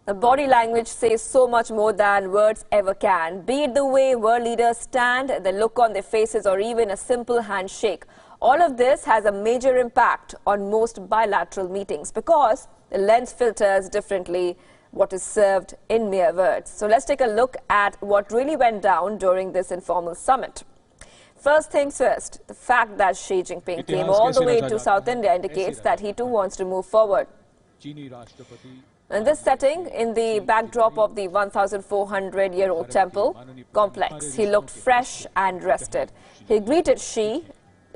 The body language says so much more than words ever can. Be it the way world leaders stand, the look on their faces, or even a simple handshake. All of this has a major impact on most bilateral meetings because the lens filters differently what is served in mere words. So let's take a look at what really went down during this informal summit. First things first, the fact that Xi Jinping came all the way to South India indicates that he too wants to move forward. In this setting, in the backdrop of the 1,400-year-old temple complex, he looked fresh and rested. He greeted Xi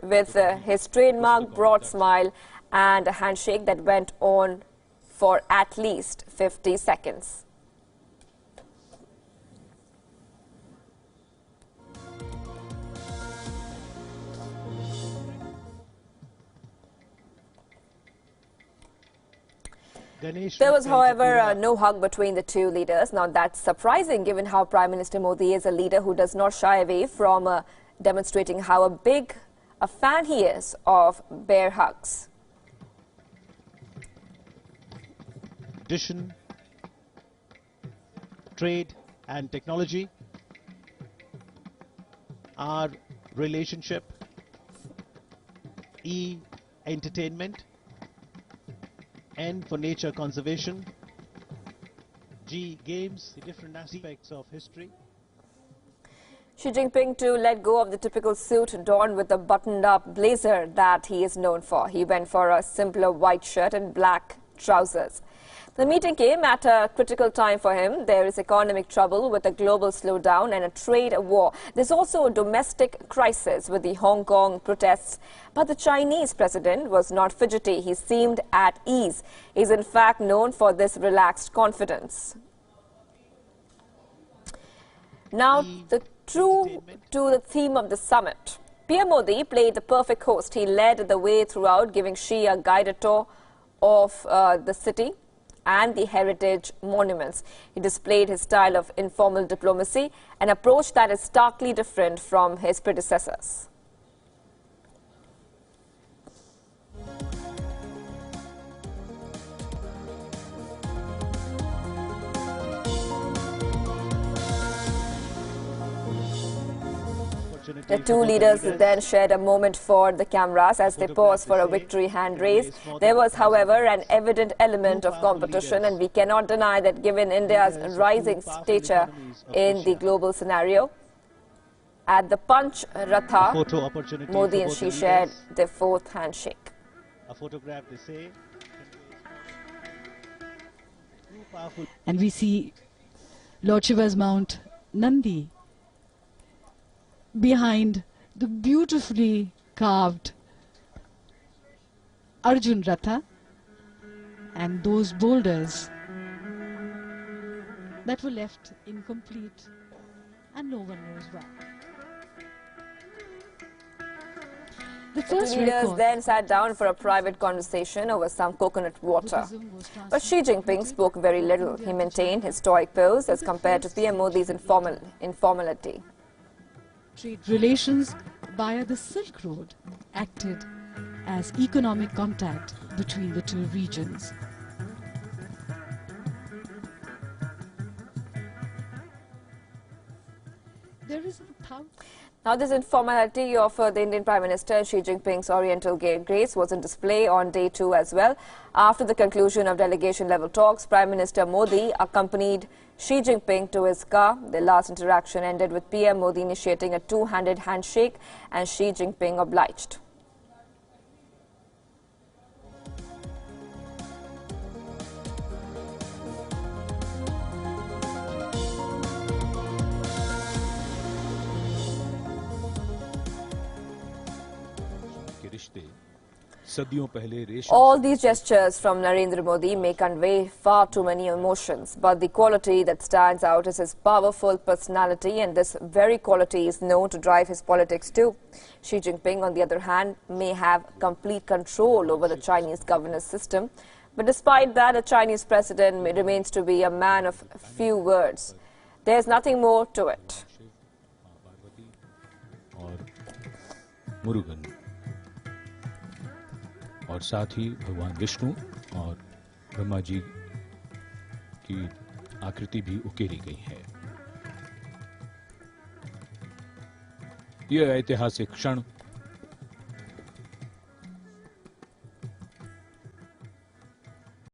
with his trademark broad smile and a handshake that went on for at least 50 seconds. There was, however, no hug between the two leaders. Now, that's surprising given how Prime Minister Modi is a leader who does not shy away from demonstrating how big a fan he is of bear hugs. Tradition, trade and technology, our relationship, entertainment, N for nature conservation, G games, the different aspects of history. Xi Jinping too let go of the typical suit adorned with a buttoned-up blazer that he is known for. He went for a simpler white shirt and black trousers. The meeting came at a critical time for him. There is economic trouble with a global slowdown and a trade war. There's also a domestic crisis with the Hong Kong protests. But the Chinese president was not fidgety. He seemed at ease. He's in fact known for this relaxed confidence. Now, true to the theme of the summit, PM Modi played the perfect host. He led the way throughout, giving Xi a guided tour of the city and the heritage monuments. He displayed his style of informal diplomacy, an approach that is starkly different from his predecessors. The two leaders then shared a moment for the cameras as they paused for a victory hand raise. There was, however, an evident element of competition, and we cannot deny that given India's rising stature in the global scenario. At the Panch Ratha, Modi and Xi shared their fourth handshake. A photograph, they say. And we see Lord Shiva's Mount Nandi behind the beautifully carved Arjun Ratha and those boulders that were left incomplete and no one knows why. The two leaders then sat down for a private conversation over some coconut water. But Xi Jinping spoke very little. He maintained his stoic pose as compared to PM Modi's informality. Trade relations via the Silk Road acted as economic contact between the two regions. There is Now, this informality of the Indian Prime Minister Xi Jinping's Oriental grace was on display on day 2 as well. After the conclusion of delegation-level talks, Prime Minister Modi accompanied Xi Jinping to his car. The last interaction ended with PM Modi initiating a two-handed handshake and Xi Jinping obliged. All these gestures from Narendra Modi may convey far too many emotions, but the quality that stands out is his powerful personality, and this very quality is known to drive his politics too. Xi Jinping, on the other hand, may have complete control over the Chinese governance system, but despite that, the Chinese president remains to be a man of few words. There's nothing more to it. और साथ ही भगवान विष्णु और ब्रह्मा जी की आकृति भी उकेरी गई है। यह ऐतिहासिक क्षण